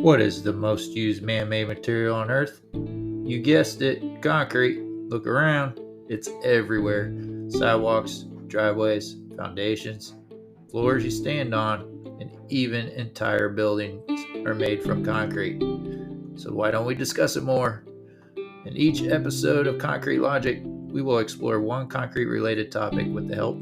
What is the most used man-made material on Earth? You guessed it, concrete. Look around, it's everywhere. Sidewalks, driveways, foundations, floors you stand on, and even entire buildings are made from concrete. So why don't we discuss it more? In each episode of Concrete Logic, we will explore one concrete-related topic with the help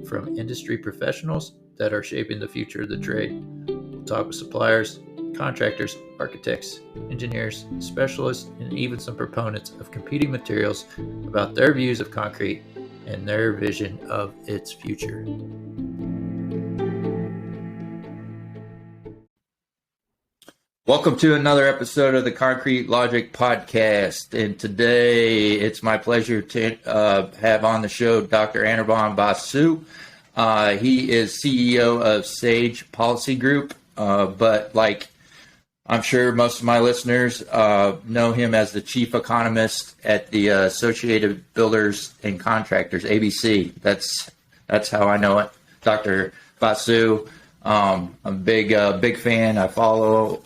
from industry professionals that are shaping the future of the trade. We'll talk with suppliers, contractors, architects, engineers, specialists, and even some proponents of competing materials about their views of concrete and their vision of its future. Welcome to another episode of the Concrete Logic podcast. And today it's my pleasure to have on the show Dr. Anirban Basu. He is CEO of Sage Policy Group, but like I'm sure most of my listeners know him as the Chief Economist at the Associated Builders and Contractors, ABC. That's how I know it. Dr. Basu. I'm a big fan. I follow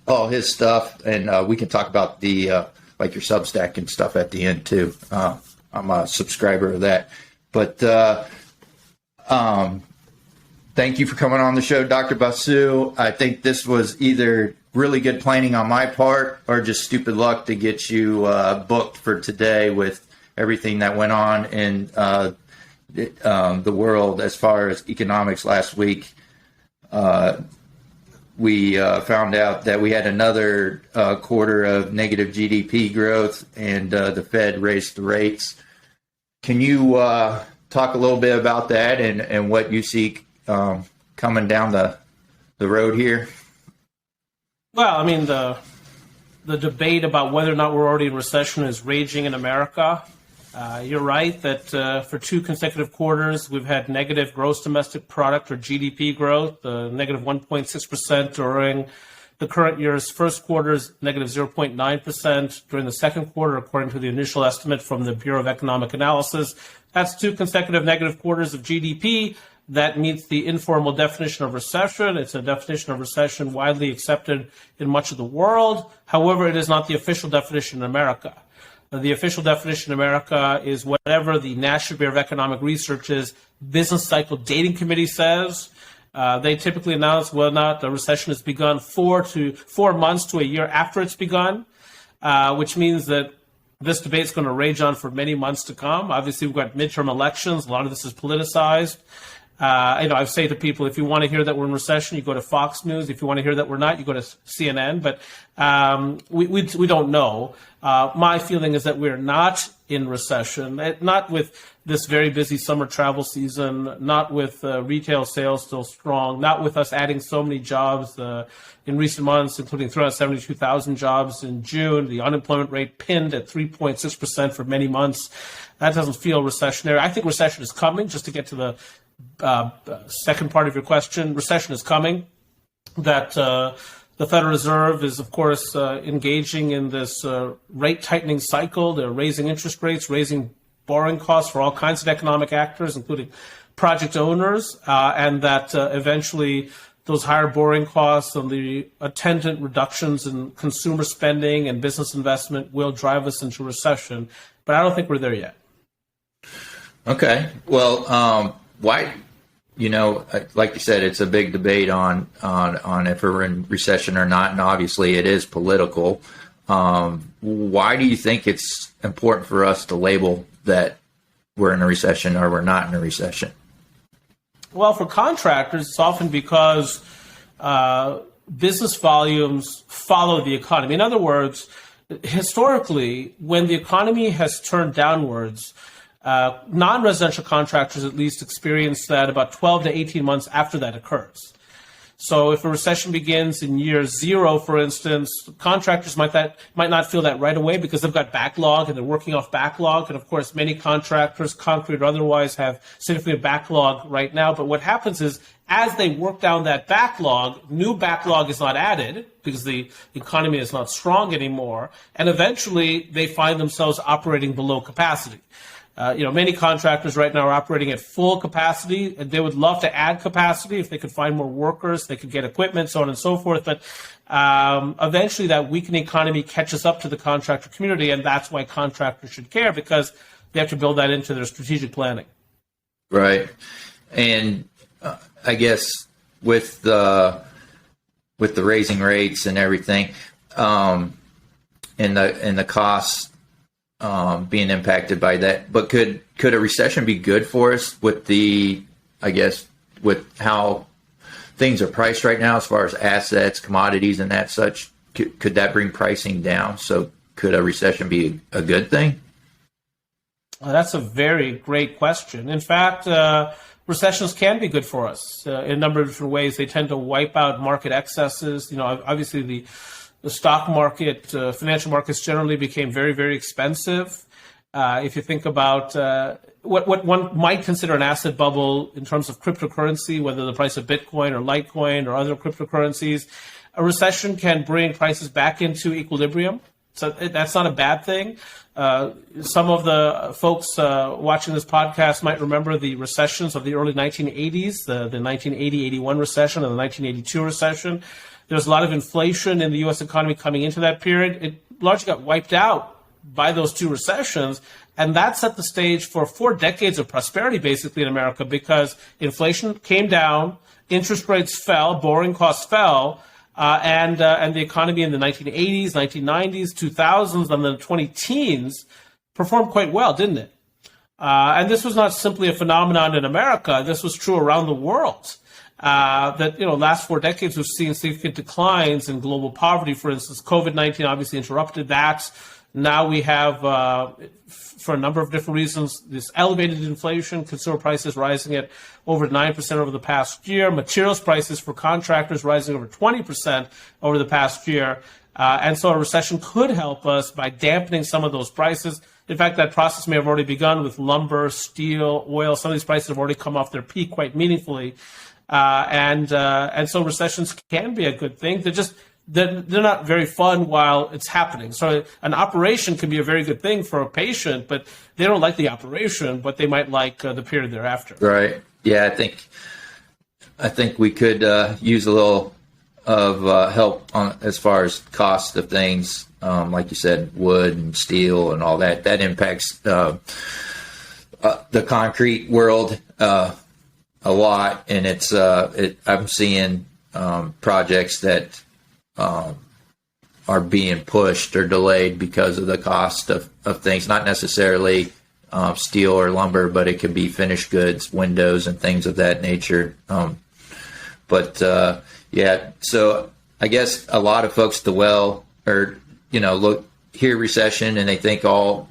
all his stuff, and we can talk about the like your Substack and stuff at the end too. I'm a subscriber of that. But thank you for coming on the show, Dr. Basu. I think this was either really good planning on my part or just stupid luck to get you booked for today with everything that went on in the world as far as economics last week. We found out that we had another quarter of negative GDP growth, and the Fed raised the rates. Can you talk a little bit about that and what you see coming down the road here? Well, I mean, the debate about whether or not we're already in recession is raging in America. You're right that for two consecutive quarters, we've had negative gross domestic product or GDP growth, negative 1.6% during the current year's first quarter's negative 0.9% during the second quarter, according to the initial estimate from the Bureau of Economic Analysis. That's two consecutive negative quarters of GDP. That meets the informal definition of recession. It's a definition of recession widely accepted in much of the world. However, it is not the official definition in America. The official definition in America is whatever the National Bureau of Economic Research's Business Cycle Dating Committee says. They typically announce whether or not the recession has begun 4 months to a year after it's begun, which means that this debate is going to rage on for many months to come. Obviously, we've got midterm elections. A lot of this is politicized. I say to people, if you want to hear that we're in recession, you go to Fox News. If you want to hear that we're not, you go to CNN. But we don't know. My feeling is that we're not in recession, not with this very busy summer travel season, not with retail sales still strong, not with us adding so many jobs in recent months, including 372,000 jobs in June, the unemployment rate pinned at 3.6% for many months. That doesn't feel recessionary. I think recession is coming, just to get to the second part of your question. Recession is coming. That the Federal Reserve is, of course, engaging in this rate tightening cycle. They're raising interest rates, raising borrowing costs for all kinds of economic actors, including project owners, and that eventually those higher borrowing costs and the attendant reductions in consumer spending and business investment will drive us into recession. But I don't think we're there yet. Okay. Well, why, like you said, it's a big debate on if we're in recession or not, and obviously it is political. Why do you think it's important for us to label that we're in a recession or we're not in a recession? Well, for contractors, it's often because business volumes follow the economy. In other words, historically, when the economy has turned downwards, non-residential contractors at least experience that about 12 to 18 months after that occurs. So if a recession begins in year 0, for instance, contractors might not feel that right away because they've got backlog and they're working off backlog. And of course, many contractors, concrete or otherwise, have significant backlog right now. But what happens is, as they work down that backlog, new backlog is not added because the economy is not strong anymore. And eventually, they find themselves operating below capacity. Many contractors right now are operating at full capacity, and they would love to add capacity if they could find more workers, they could get equipment, so on and so forth. But eventually that weakening economy catches up to the contractor community, and that's why contractors should care, because they have to build that into their strategic planning. Right. And I guess with the raising rates and everything, and the costs being impacted by that, but could a recession be good for us with with how things are priced right now as far as assets, commodities, and that such? Could that bring pricing down? So could a recession be a good thing? That's a very great question. In fact, recessions can be good for us in a number of different ways. They tend to wipe out market excesses. Obviously the stock market, financial markets generally became very, very expensive. If you think about what one might consider an asset bubble in terms of cryptocurrency, whether the price of Bitcoin or Litecoin or other cryptocurrencies, a recession can bring prices back into equilibrium. So that's not a bad thing. Some of the folks watching this podcast might remember the recessions of the early 1980s, the 1980-81 recession and the 1982 recession. There was a lot of inflation in the U.S. economy coming into that period. It largely got wiped out by those two recessions, and that set the stage for 4 decades of prosperity, basically, in America, because inflation came down, interest rates fell, borrowing costs fell, and the economy in the 1980s, 1990s, 2000s, and the 20-teens performed quite well, didn't it? And this was not simply a phenomenon in America. This was true around the world. Last 4 decades we've seen significant declines in global poverty. For instance, COVID-19 obviously interrupted that. Now we have, for a number of different reasons, this elevated inflation, consumer prices rising at over 9% over the past year, materials prices for contractors rising over 20% over the past year. And so a recession could help us by dampening some of those prices. In fact, that process may have already begun with lumber, steel, oil. Some of these prices have already come off their peak quite meaningfully. And so recessions can be a good thing. They're not very fun while it's happening. So an operation can be a very good thing for a patient, but they don't like the operation, but they might like the period thereafter. Right. Yeah, I think we could use a little of help as far as cost of things. Like you said, wood and steel and all that. That impacts the concrete world a lot, and I'm seeing projects that are being pushed or delayed because of the cost of things, not necessarily steel or lumber, but it could be finished goods, windows, and things of that nature. So I guess a lot of folks hear recession and they think all,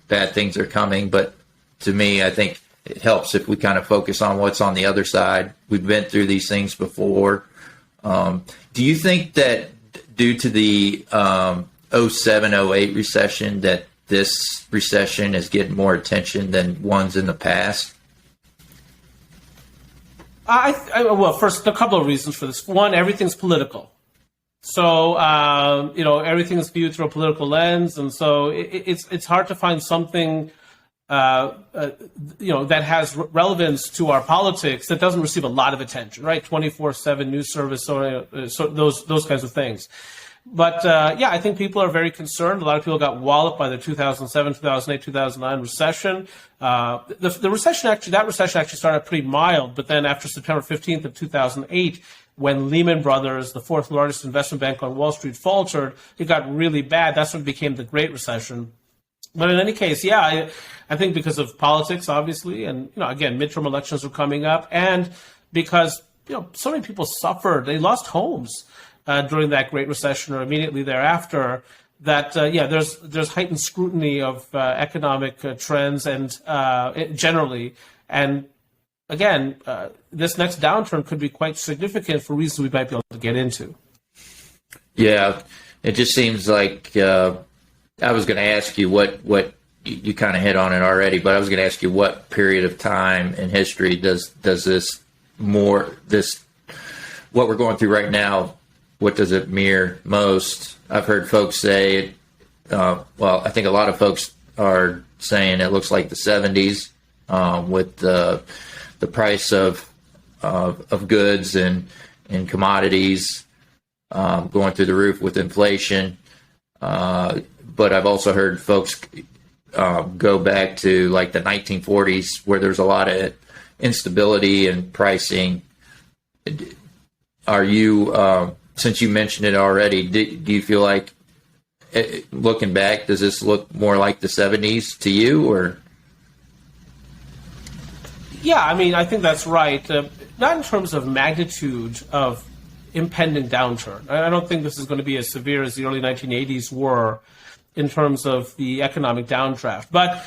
bad things are coming. But to me, I think it helps if we kind of focus on what's on the other side. We've been through these things before. Do you think that due to the 07-08 recession that this recession is getting more attention than ones in the past? Well, first, a couple of reasons for this. One, everything's political. So, everything is viewed through a political lens. And so it's hard to find something that has relevance to our politics that doesn't receive a lot of attention, right? 24/7 news service, so those kinds of things. But I think people are very concerned. A lot of people got walloped by the 2007, 2008, 2009 recession. The recession actually started pretty mild, but then after September 15th of 2008, when Lehman Brothers, the fourth largest investment bank on Wall Street, faltered, it got really bad. That's when it became the Great Recession. But in any case, I think because of politics, obviously, and again, midterm elections are coming up, and because so many people suffered, they lost homes during that Great Recession or immediately thereafter. That there's heightened scrutiny of economic trends and generally, and again, this next downturn could be quite significant for reasons we might be able to get into. Yeah, it just seems like. I was going to ask you what you kind of hit on it already, but I was going to ask you what period of time in history does what we're going through right now, what does it mirror most? I've heard folks say, I think a lot of folks are saying it looks like the 70s with the price of goods and commodities going through the roof with inflation. But I've also heard folks go back to like the 1940s where there's a lot of instability in pricing. Are you, since you mentioned it already, do you feel like, looking back, does this look more like the 70s to you, or? Yeah, I mean, I think that's right. Not in terms of magnitude of impending downturn. I don't think this is going to be as severe as the early 1980s were in terms of the economic downdraft. But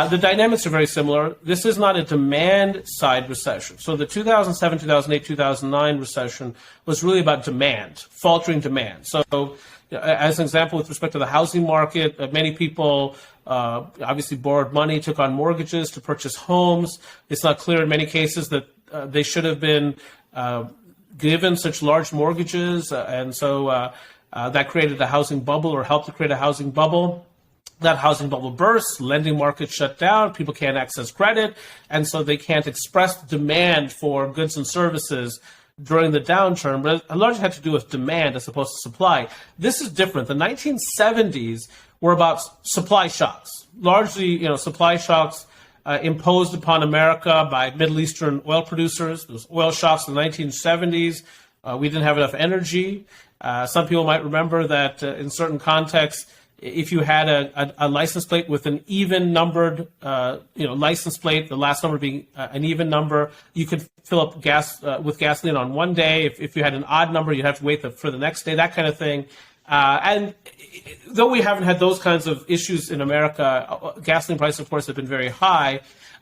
the dynamics are very similar. This is not a demand-side recession. So the 2007, 2008, 2009 recession was really about demand, faltering demand. So as an example, with respect to the housing market, many people obviously borrowed money, took on mortgages to purchase homes. It's not clear in many cases that they should have been given such large mortgages, and so that created a housing bubble, or helped to create a housing bubble. That housing bubble bursts, lending markets shut down, people can't access credit, and so they can't express demand for goods and services during the downturn, but it largely had to do with demand as opposed to supply. This is different. The 1970s were about supply shocks, largely, supply shocks imposed upon America by Middle Eastern oil producers. Those oil shocks in the 1970s. We didn't have enough energy. Some people might remember that in certain contexts, if you had a license plate with an even numbered, license plate, the last number being an even number, you could fill up gas with gasoline on one day. If you had an odd number, you'd have to wait for the next day, that kind of thing. And though we haven't had those kinds of issues in America, gasoline prices, of course, have been very high,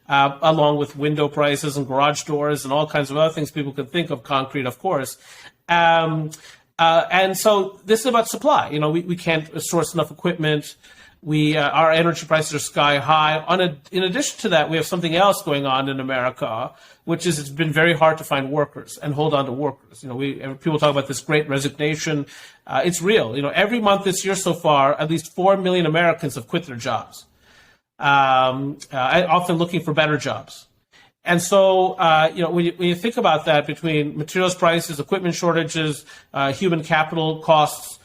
along with window prices and garage doors and all kinds of other things people could think of, concrete, of course. And so this is about supply. We can't source enough equipment. Our energy prices are sky high. In addition to that, we have something else going on in America, which is it's been very hard to find workers and hold on to workers. People talk about this great resignation. It's real. Every month this year so far, at least 4 million Americans have quit their jobs, often looking for better jobs. And so, when you think about that, between materials prices, equipment shortages, human capital costs,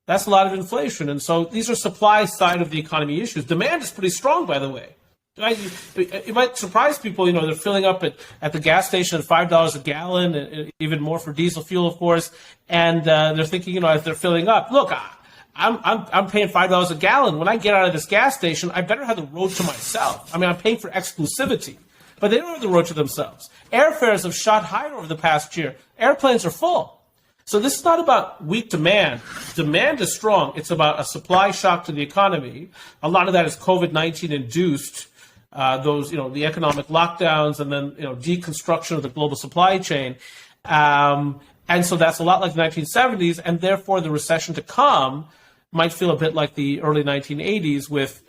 that's a lot of inflation. And so these are supply side of the economy issues. Demand is pretty strong, by the way. It might surprise people, they're filling up at the gas station at $5 a gallon, and even more for diesel fuel, of course. And they're thinking, as they're filling up, look, I'm paying $5 a gallon. When I get out of this gas station, I better have the road to myself. I mean, I'm paying for exclusivity. But they don't have the road to themselves. Airfares have shot higher over the past year. Airplanes are full. So this is not about weak demand. Demand is strong. It's about a supply shock to the economy. A lot of that is COVID-19 induced, the economic lockdowns and then, deconstruction of the global supply chain. And so that's a lot like the 1970s, and therefore the recession to come might feel a bit like the early 1980s with,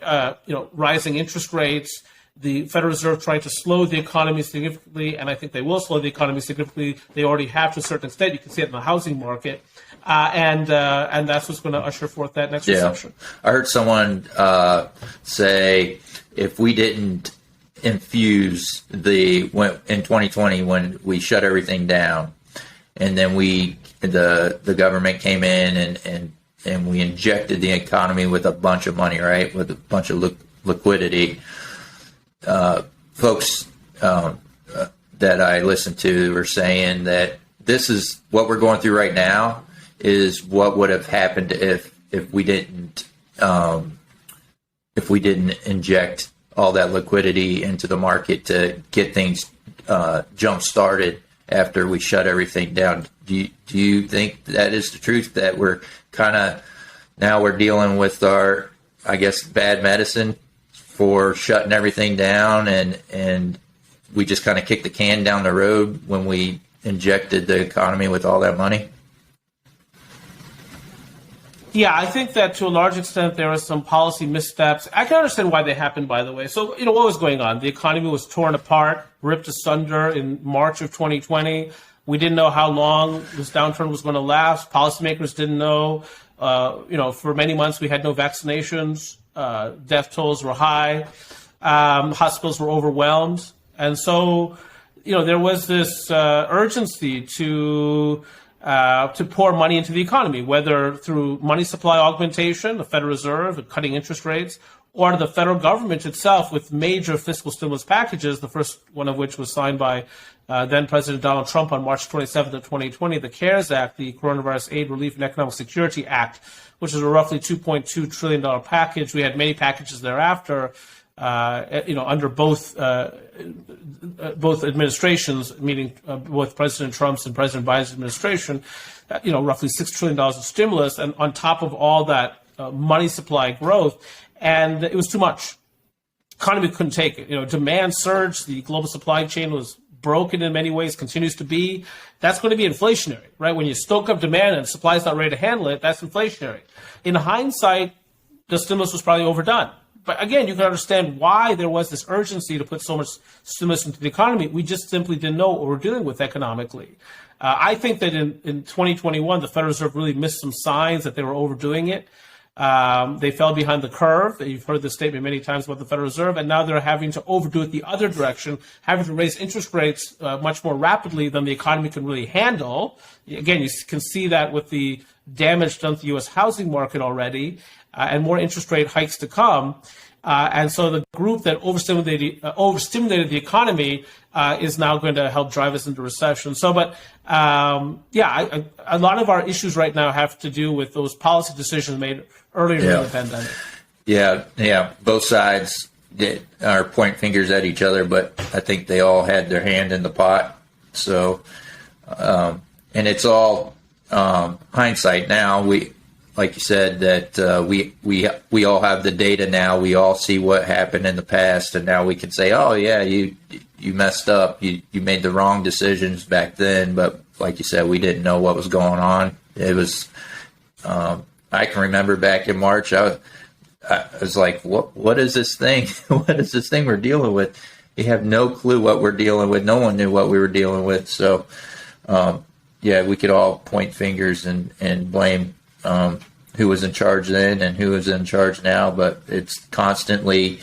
rising interest rates, the Federal Reserve trying to slow the economy significantly, and I think they will slow the economy significantly. They already have to a certain extent. You can see it in the housing market, and that's what's going to usher forth that next recession. I heard someone say if we didn't infuse in 2020 when we shut everything down, and then the government came in and we injected the economy with a bunch of money, right, with a bunch of liquidity. Folks that I listen to are saying that this is what we're going through right now is what would have happened if we didn't inject all that liquidity into the market to get things jump started after we shut everything down. Do you think that is the truth, that we're we're dealing with our, I guess, bad medicine for shutting everything down, and we just kind of kicked the can down the road when we injected the economy with all that money? Yeah, I think that to a large extent there are some policy missteps. I can understand why they happened, by the way. So, what was going on? The economy was torn apart, ripped asunder in March of 2020. We didn't know how long this downturn was going to last. Policymakers didn't know. For many months we had no vaccinations. death tolls were high. Hospitals were overwhelmed. And so, there was this urgency to pour money into the economy, whether through money supply augmentation, the Federal Reserve, cutting interest rates, or the federal government itself with major fiscal stimulus packages, the first one of which was signed by then President Donald Trump on March 27th of 2020, the CARES Act, the Coronavirus Aid, Relief, and Economic Security Act, which is a roughly $2.2 trillion package. We had many packages thereafter, under both administrations, meaning both President Trump's and President Biden's administration, roughly $6 trillion of stimulus, and on top of all that money supply growth, and it was too much. Economy couldn't take it. Demand surged. The global supply chain was broken in many ways, continues to be. That's going to be inflationary, right? When you stoke up demand and supply is not ready to handle it, that's inflationary. In hindsight, the stimulus was probably overdone. But again, you can understand why there was this urgency to put so much stimulus into the economy. We just simply didn't know what we're dealing with economically. I think that in 2021, the Federal Reserve really missed some signs that they were overdoing it. They fell behind the curve. You've heard this statement many times about the Federal Reserve, and now they're having to overdo it the other direction, having to raise interest rates much more rapidly than the economy can really handle. Again, you can see that with the damage done to the U.S. housing market already, and more interest rate hikes to come. And so the group that overstimulated the economy is now going to help drive us into recession. So, but a lot of our issues right now have to do with those policy decisions made earlier in the pandemic. Yeah. Both sides are pointing fingers at each other, but I think they all had their hand in the pot. So, and it's all hindsight now. Like you said, that we all have the data now. We all see what happened in the past, and now we can say, oh yeah, you messed up. You made the wrong decisions back then. But like you said, we didn't know what was going on. It was. I can remember back in March, I was like, what is this thing? What is this thing we're dealing with? We have no clue what we're dealing with. No one knew what we were dealing with. So, we could all point fingers and blame who was in charge then and who is in charge now, but it's constantly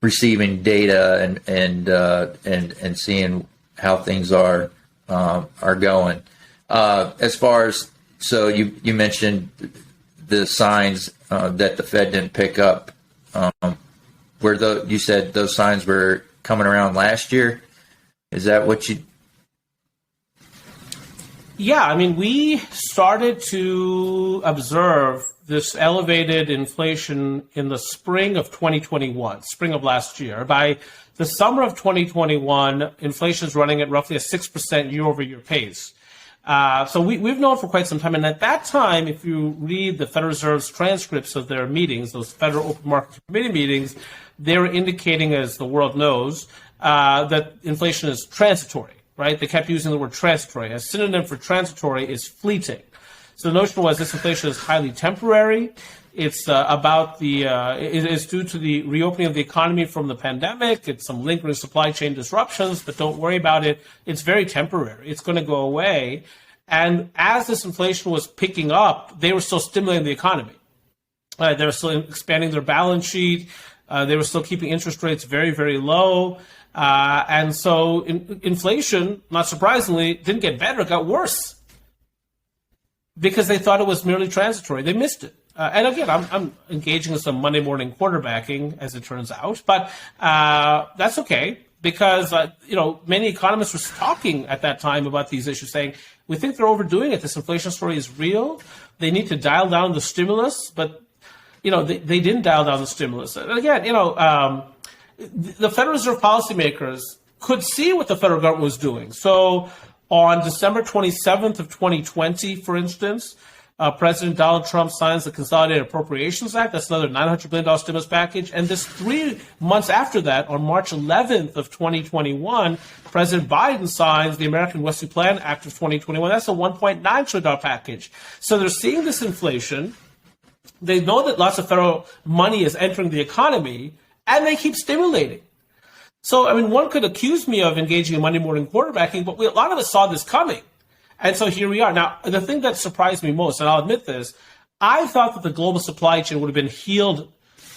receiving data and seeing how things are going. As far as you mentioned the signs that the Fed didn't pick up. You said those signs were coming around last year. Is that what you? Yeah, I mean, we started to observe this elevated inflation in the spring of 2021, spring of last year. By the summer of 2021, inflation is running at roughly a 6% year-over-year pace. So we've known for quite some time. And at that time, if you read the Federal Reserve's transcripts of their meetings, those Federal Open Market Committee meetings, they were indicating, as the world knows, that inflation is transitory. Right? They kept using the word transitory. A synonym for transitory is fleeting. So the notion was this inflation is highly temporary. It's it's due to the reopening of the economy from the pandemic. It's some lingering supply chain disruptions, but don't worry about it. It's very temporary. It's going to go away. And as this inflation was picking up, they were still stimulating the economy. They were still expanding their balance sheet. They were still keeping interest rates very, very low. And so inflation, not surprisingly, didn't get better, it got worse because they thought it was merely transitory. They missed it. And again, I'm engaging in some Monday morning quarterbacking, as it turns out, but that's okay because, many economists were talking at that time about these issues, saying, we think they're overdoing it. This inflation story is real. They need to dial down the stimulus, but, they didn't dial down the stimulus. And again, the Federal Reserve policymakers could see what the federal government was doing. So on December 27th of 2020, for instance, President Donald Trump signs the Consolidated Appropriations Act. That's another $900 billion stimulus package. And just 3 months after that, on March 11th of 2021, President Biden signs the American Rescue Plan Act of 2021. That's a $1.9 trillion package. So they're seeing this inflation. They know that lots of federal money is entering the economy, and they keep stimulating. So, I mean, one could accuse me of engaging in Monday morning quarterbacking, but a lot of us saw this coming. And so here we are. Now, the thing that surprised me most, and I'll admit this, I thought that the global supply chain would have been healed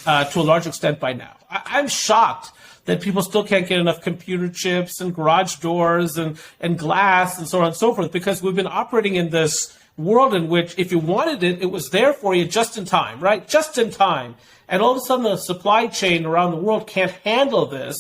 to a large extent by now. I'm shocked that people still can't get enough computer chips and garage doors and glass and so on and so forth, because we've been operating in this world in which if you wanted it, it was there for you just in time, right? Just in time. And all of a sudden the supply chain around the world can't handle this.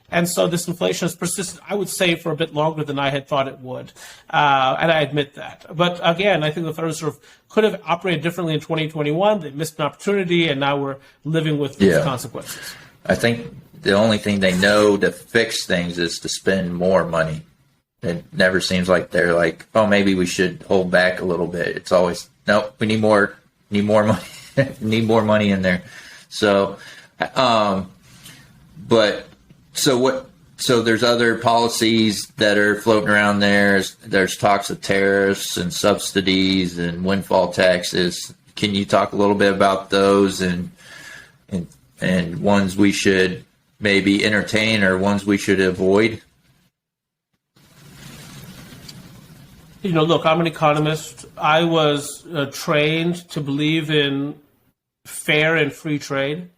And so this inflation has persisted, I would say, for a bit longer than I had thought it would. And I admit that. But again, I think the Federal Reserve could have operated differently in 2021. They missed an opportunity, and now we're living with these consequences. I think the only thing they know to fix things is to spend more money. It never seems like they're like, oh, maybe we should hold back a little bit. It's always, no, we need more money, need more money in there. So, So there's other policies that are floating around there. There's talks of tariffs and subsidies and windfall taxes. Can you talk a little bit about those and ones we should maybe entertain or ones we should avoid? Look, I'm an economist. I was trained to believe in fair and free trade.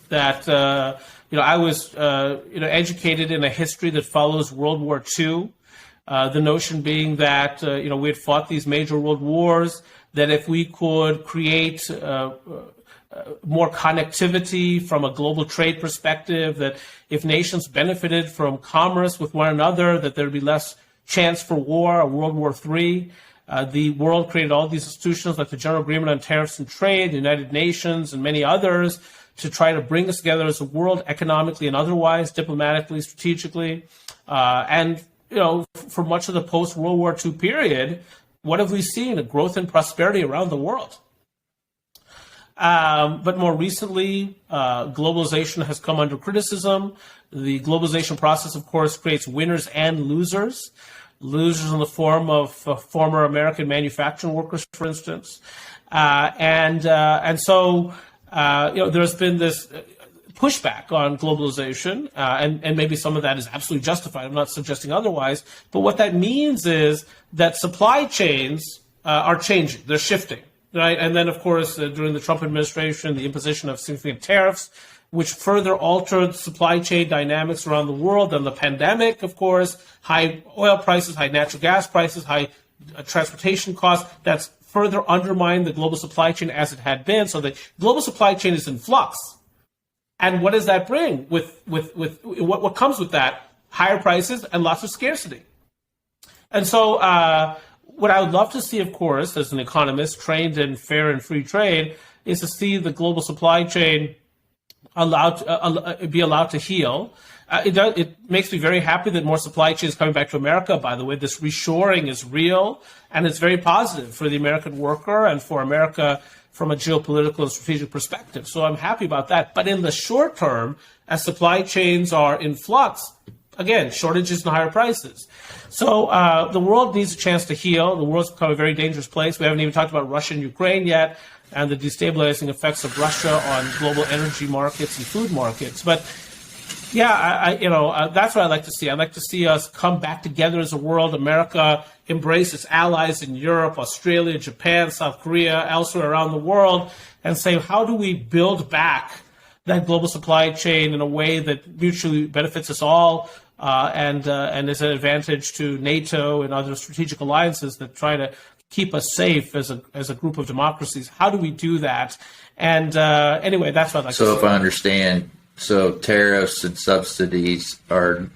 That I was educated in a history that follows World War II. The notion being that we had fought these major world wars. That if we could create more connectivity from a global trade perspective, that if nations benefited from commerce with one another, that there'd be less chance for war, or World War III. The world created all these institutions like the General Agreement on Tariffs and Trade, the United Nations, and many others to try to bring us together as a world economically and otherwise, diplomatically, strategically. And for much of the post-World War II period, what have we seen? A growth in prosperity around the world. But more recently, globalization has come under criticism. The globalization process, of course, creates winners and losers. Losers in the form of former American manufacturing workers, for instance. And so there's been this pushback on globalization, and maybe some of that is absolutely justified. I'm not suggesting otherwise. But what that means is that supply chains are changing. They're shifting. Right. And then, of course, during the Trump administration, the imposition of significant tariffs, which further altered supply chain dynamics around the world. And the pandemic, of course, high oil prices, high natural gas prices, high transportation costs. That's further undermined the global supply chain as it had been. So the global supply chain is in flux. And what does that bring? With what comes with that? Higher prices and lots of scarcity. And so what I would love to see, of course, as an economist trained in fair and free trade, is to see the global supply chain be allowed to heal. It makes me very happy that more supply chains coming back to America. By the way, this reshoring is real, and it's very positive for the American worker and for America from a geopolitical and strategic perspective. So I'm happy about that. But in the short term, as supply chains are in flux, again, shortages and higher prices. So the world needs a chance to heal. The world's become a very dangerous place. We haven't even talked about Russia and Ukraine yet, and the destabilizing effects of Russia on global energy markets and food markets. But yeah, that's what I'd like to see. I'd like to see us come back together as a world. America embrace its allies in Europe, Australia, Japan, South Korea, elsewhere around the world, and say, how do we build back that global supply chain in a way that mutually benefits us all, and is an advantage to NATO and other strategic alliances that try to keep us safe as a group of democracies? How do we do that? And anyway, that's what I'd like to say. So if I understand, so tariffs and subsidies are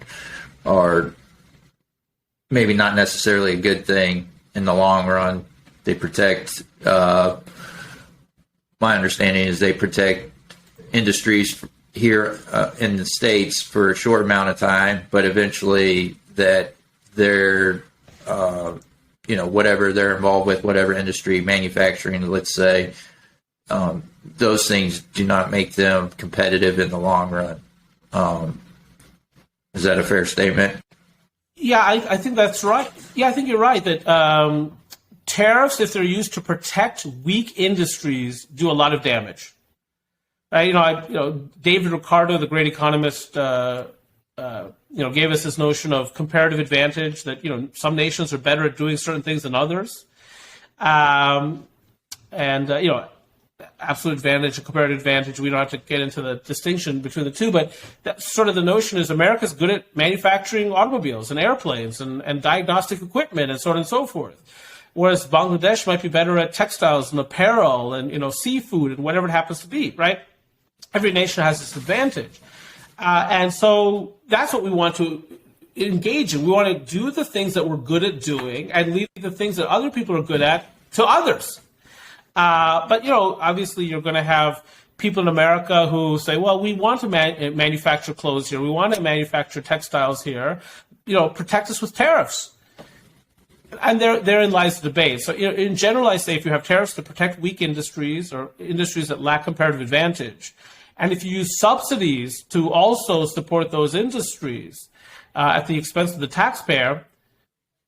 maybe not necessarily a good thing in the long run. They protect, my understanding is they protect industries here in the States for a short amount of time, but eventually that they're, whatever they're involved with, whatever industry, manufacturing, let's say, those things do not make them competitive in the long run. Is that a fair statement? Yeah, I think that's right. Yeah, I think you're right that tariffs, if they're used to protect weak industries, do a lot of damage. David Ricardo, the great economist, gave us this notion of comparative advantage, that some nations are better at doing certain things than others. and absolute advantage and comparative advantage. We don't have to get into the distinction between the two, but that's sort of the notion is America's good at manufacturing automobiles and airplanes and diagnostic equipment and so on and so forth. Whereas Bangladesh might be better at textiles and apparel and seafood and whatever it happens to be, right? Every nation has its advantage. And so that's what we want to engage in. We want to do the things that we're good at doing and leave the things that other people are good at to others. But obviously you're going to have people in America who say, well, we want to manufacture clothes here. We want to manufacture textiles here. Protect us with tariffs. And therein lies the debate. So in general, I say if you have tariffs to protect weak industries or industries that lack comparative advantage, and if you use subsidies to also support those industries at the expense of the taxpayer,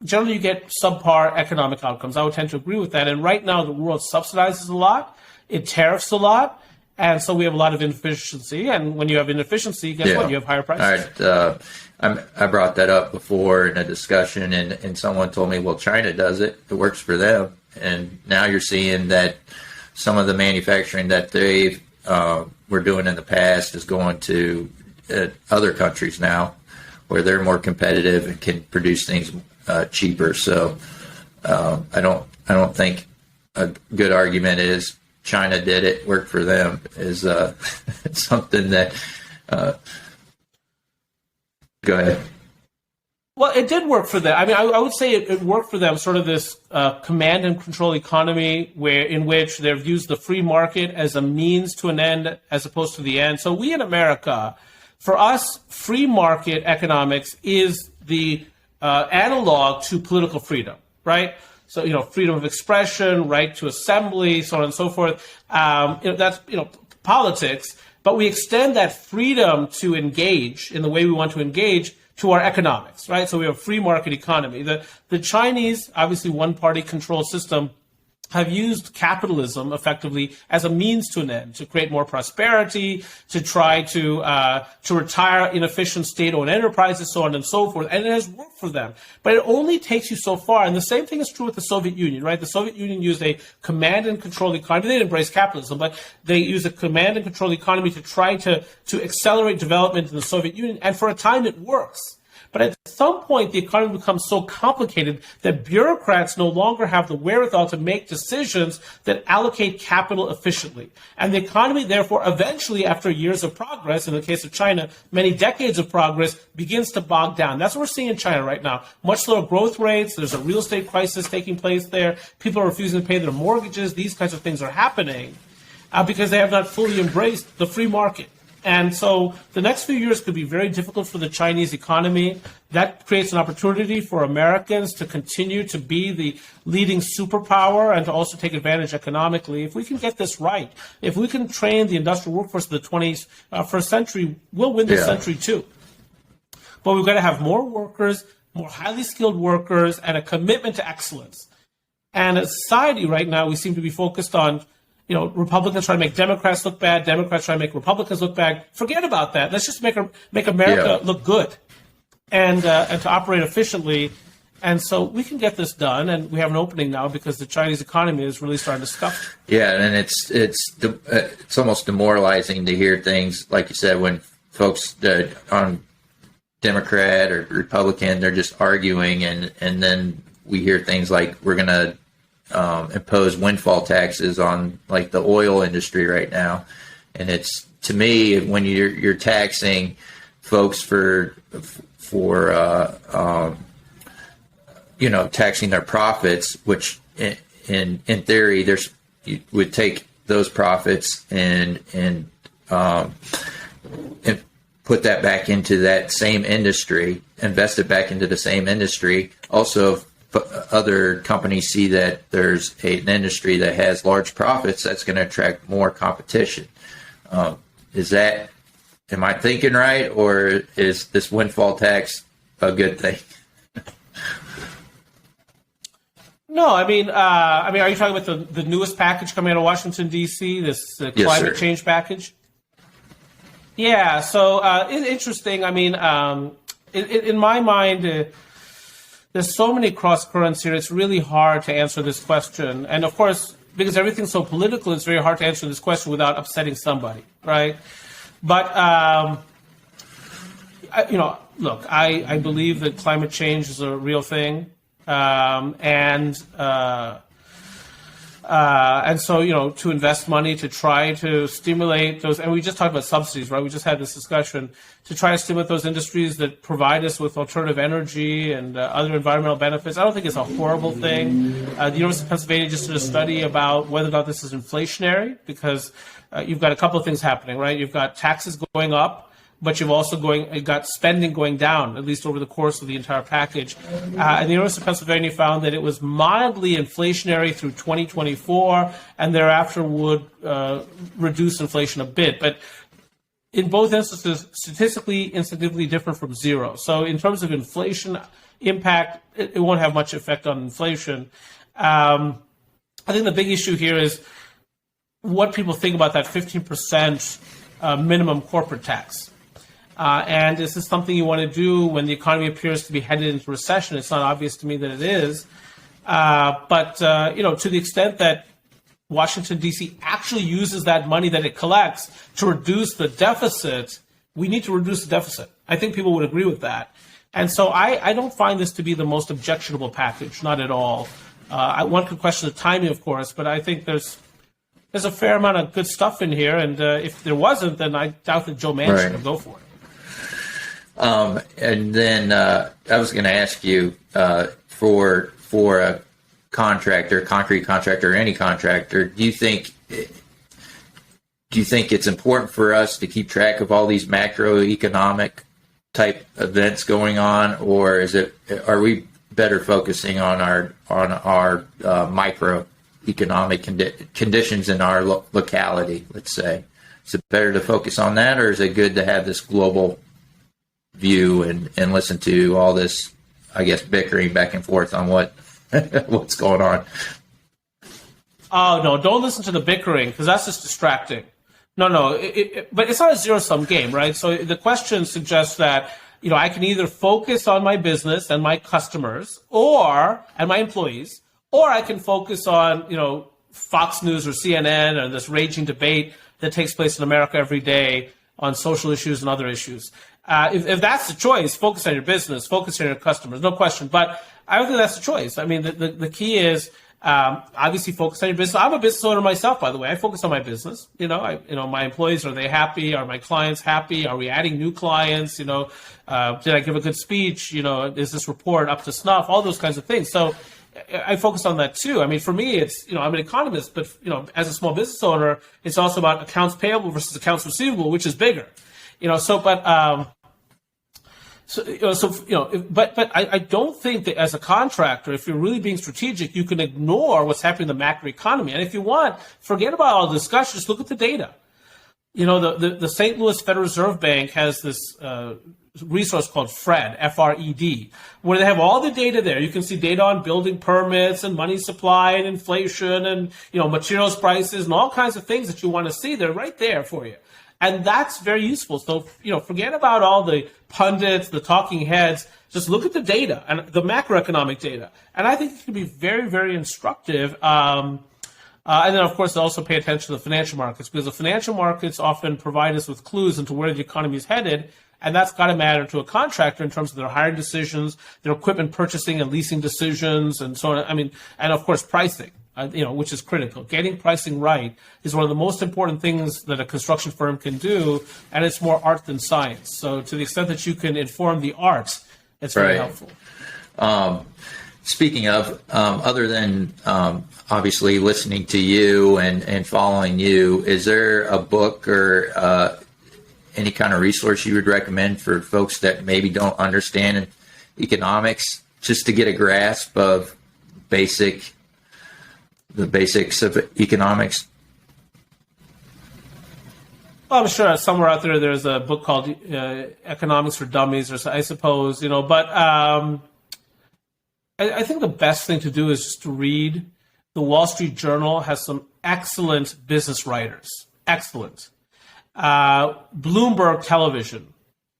generally you get subpar economic outcomes. I would tend to agree with that. And right now the world subsidizes a lot, it tariffs a lot, and so we have a lot of inefficiency. And when you have inefficiency, guess what? You have higher prices. All right. I brought that up before in a discussion, and someone told me, well, China does it. It works for them. And now you're seeing that some of the manufacturing that they were doing in the past is going to other countries now where they're more competitive and can produce things cheaper. So I don't think a good argument is China did it, worked for them, is something that go ahead. Well, it did work for them. I mean, I would say it worked for them, sort of this command and control economy in which they've used the free market as a means to an end as opposed to the end. So we in America, for us, free market economics is the analog to political freedom, right? So, freedom of expression, right to assembly, so on and so forth. That's, politics, but we extend that freedom to engage in the way we want to engage to our economics, right? So we have a free market economy. The Chinese, obviously one-party control system, have used capitalism effectively as a means to an end, to create more prosperity, to try to retire inefficient state-owned enterprises, so on and so forth. And it has worked for them. But it only takes you so far. And the same thing is true with the Soviet Union, right? The Soviet Union used a command and control economy. They didn't embrace capitalism, but they used a command and control economy to try to accelerate development in the Soviet Union. And for a time, it works. But at some point, the economy becomes so complicated that bureaucrats no longer have the wherewithal to make decisions that allocate capital efficiently. And the economy, therefore, eventually, after years of progress, in the case of China, many decades of progress, begins to bog down. That's what we're seeing in China right now. Much lower growth rates. There's a real estate crisis taking place there. People are refusing to pay their mortgages. These kinds of things are happening because they have not fully embraced the free market. And so the next few years could be very difficult for the Chinese economy. That creates an opportunity for Americans to continue to be the leading superpower and to also take advantage economically. If we can get this right, if we can train the industrial workforce of the 21st century, we'll win this century too. But we've got to have more workers, more highly skilled workers, and a commitment to excellence. And as a society right now, we seem to be focused on Republicans try to make Democrats look bad. Democrats try to make Republicans look bad. Forget about that. Let's just make America look good and to operate efficiently. And so we can get this done, and we have an opening now because the Chinese economy is really starting to scuff. Yeah, and it's almost demoralizing to hear things like you said when folks on Democrat or Republican, they're just arguing, and then we hear things like we're going to impose windfall taxes on like the oil industry right now. And it's, to me, when you're taxing folks for taxing their profits, which in theory you would take those profits and put that back into that same industry, invest it back into the same industry. Also, other companies see that there's an industry that has large profits, that's going to attract more competition. Am I thinking right, or is this windfall tax a good thing? No, I mean, are you talking about the newest package coming out of Washington, D.C., this climate change package? Yeah, so it's interesting. I mean, in my mind, there's so many cross currents here. It's really hard to answer this question. And of course, because everything's so political, it's very hard to answer this question without upsetting somebody, right? But, look, I believe that climate change is a real thing. And so, to invest money to try to stimulate those, and we just talked about subsidies, right? We just had this discussion to try to stimulate those industries that provide us with alternative energy and other environmental benefits. I don't think it's a horrible thing. The University of Pennsylvania just did a study about whether or not this is inflationary, because you've got a couple of things happening, right? You've got taxes going up, but you've also got spending going down, at least over the course of the entire package. And the University of Pennsylvania found that it was mildly inflationary through 2024, and thereafter would reduce inflation a bit. But in both instances, statistically insignificantly different from zero. So in terms of inflation impact, it won't have much effect on inflation. I think the big issue here is what people think about that 15% minimum corporate tax. And is this something you want to do when the economy appears to be headed into recession? It's not obvious to me that it is. But to the extent that Washington, D.C. actually uses that money that it collects to reduce the deficit, we need to reduce the deficit. I think people would agree with that. And so I don't find this to be the most objectionable package, not at all. One could question the timing, of course, but I think there's a fair amount of good stuff in here. And if there wasn't, then I doubt that Joe Manchin would go for it. And then I was going to ask you for a contractor, concrete contractor, or any contractor, do you think it's important for us to keep track of all these macroeconomic type events going on, or are we better focusing on our microeconomic conditions in our locality? Let's say, is it better to focus on that, or is it good to have this global view and listen to all this, I guess, bickering back and forth on what's going on? Oh, no, don't listen to the bickering, because that's just distracting. No, but it's not a zero-sum game, right? So the question suggests that, I can either focus on my business and my customers and my employees, or I can focus on, Fox News or CNN or this raging debate that takes place in America every day on social issues and other issues. If that's the choice, focus on your business, focus on your customers, no question. But I don't think that's the choice. I mean, the key is obviously focus on your business. I'm a business owner myself, by the way. I focus on my business. My employees, are they happy? Are my clients happy? Are we adding new clients? Did I give a good speech? Is this report up to snuff? All those kinds of things. So I focus on that too. I mean, for me, it's, I'm an economist, but, as a small business owner, it's also about accounts payable versus accounts receivable, which is bigger. But I don't think that as a contractor, if you're really being strategic, you can ignore what's happening in the macroeconomy. And if you want, forget about all the discussion, just look at the data. The St. Louis Federal Reserve Bank has this resource called FRED, F-R-E-D, where they have all the data there. You can see data on building permits and money supply and inflation and, materials prices and all kinds of things that you want to see. They're right there for you. And that's very useful. So, forget about all the pundits, the talking heads. Just look at the data and the macroeconomic data. And I think it can be very, very instructive. And then, of course, also pay attention to the financial markets, because the financial markets often provide us with clues into where the economy is headed. And that's got to matter to a contractor in terms of their hiring decisions, their equipment purchasing and leasing decisions, and so on. I mean, and of course, pricing. Which is critical. Getting pricing right is one of the most important things that a construction firm can do, and it's more art than science. So to the extent that you can inform the arts, it's very helpful. Speaking of, other than obviously listening to you and following you, is there a book or any kind of resource you would recommend for folks that maybe don't understand economics, just to get a grasp of the basics of economics? Well, I'm sure somewhere out there's a book called Economics for Dummies, or so, I suppose, but I think the best thing to do is just to read. The Wall Street Journal has some excellent business writers. Excellent. Bloomberg Television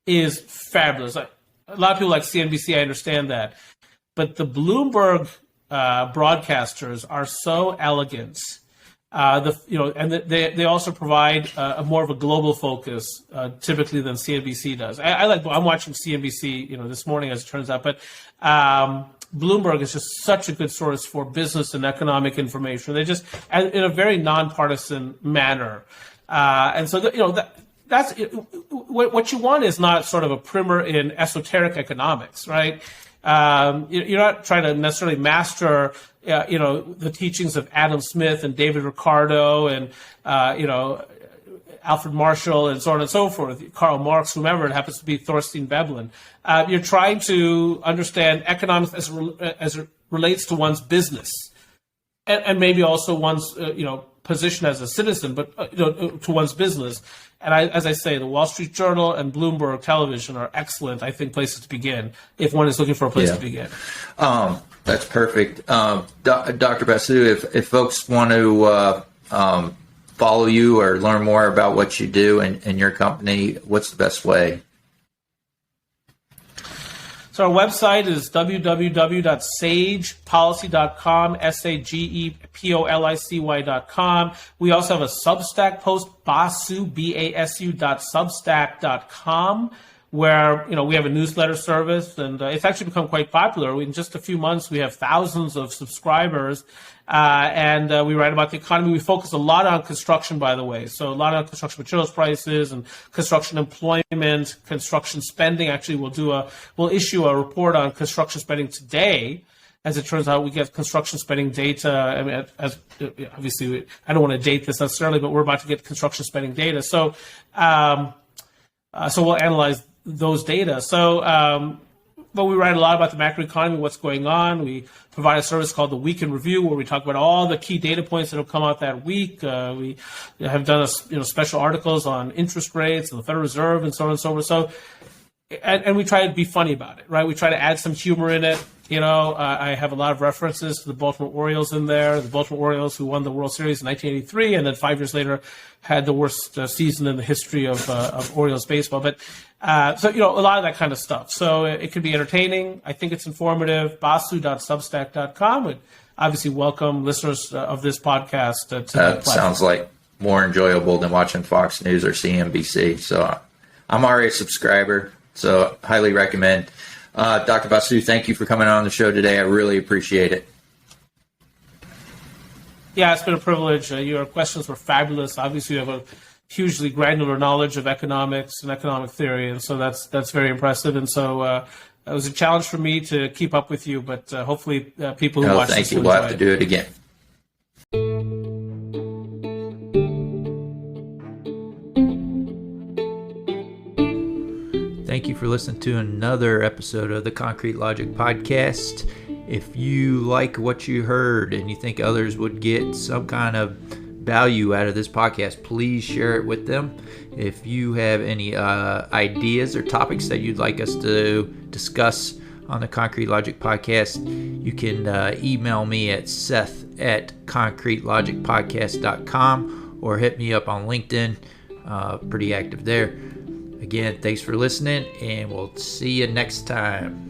is fabulous. A lot of people like CNBC, I understand that. But the Bloomberg broadcasters are so elegant They also provide a more of a global focus, typically than CNBC does. I'm watching CNBC, this morning as it turns out, but Bloomberg is just such a good source for business and economic information. They just, and in a very nonpartisan manner, and so that's what you want is not sort of a primer in esoteric economics, right? You're not trying to necessarily master, the teachings of Adam Smith and David Ricardo and, Alfred Marshall and so on and so forth, Karl Marx, whomever it happens to be, Thorstein Veblen. You're trying to understand economics as it relates to one's business and maybe also one's, position as a citizen, but, to one's business. And as I say, the Wall Street Journal and Bloomberg Television are excellent, I think, places to begin if one is looking for a place to begin. That's perfect. Dr. Basu, if folks want to follow you or learn more about what you do and your company, what's the best way? So our website is www.sagepolicy.com, SAGEPOLICY.com. We also have a Substack post, Basu, BASU.substack.com, where we have a newsletter service, and it's actually become quite popular. In just a few months, we have thousands of subscribers, and we write about the economy. We focus a lot on construction, by the way, so a lot on construction materials prices and construction employment, construction spending. Actually, we'll issue a report on construction spending today. As it turns out, we get construction spending data. I mean, obviously, I don't want to date this necessarily, but we're about to get construction spending data. So we'll analyze those data. But we write a lot about the macroeconomy, what's going on. We provide a service called the Week in Review, where we talk about all the key data points that have come out that week. We have done special articles on interest rates and the Federal Reserve and so on and so forth. So, and we try to be funny about it, right? We try to add some humor in it. I have a lot of references to the Baltimore Orioles in there, the Baltimore Orioles who won the World Series in 1983, and then 5 years later had the worst season in the history of Orioles baseball. But a lot of that kind of stuff. So it can be entertaining. I think it's informative. Basu.substack.com. Would obviously welcome listeners of this podcast to that sounds like more enjoyable than watching Fox News or CNBC. So I'm already a subscriber, so highly recommend. Dr. Basu, thank you for coming on the show today. I really appreciate it. Yeah, it's been a privilege. Your questions were fabulous. Obviously, you have a hugely granular knowledge of economics and economic theory, and so that's very impressive. And so it was a challenge for me to keep up with you, but hopefully people who watch this will enjoy it. We'll have to do it again. Thank you for listening to another episode of the Concrete Logic Podcast. If you like what you heard and you think others would get some kind of value out of this podcast, please share it with them. If you have any ideas or topics that you'd like us to discuss on the Concrete Logic Podcast, you can email me at seth@concretelogicpodcast.com or hit me up on LinkedIn. Pretty active there. Again, thanks for listening, and we'll see you next time.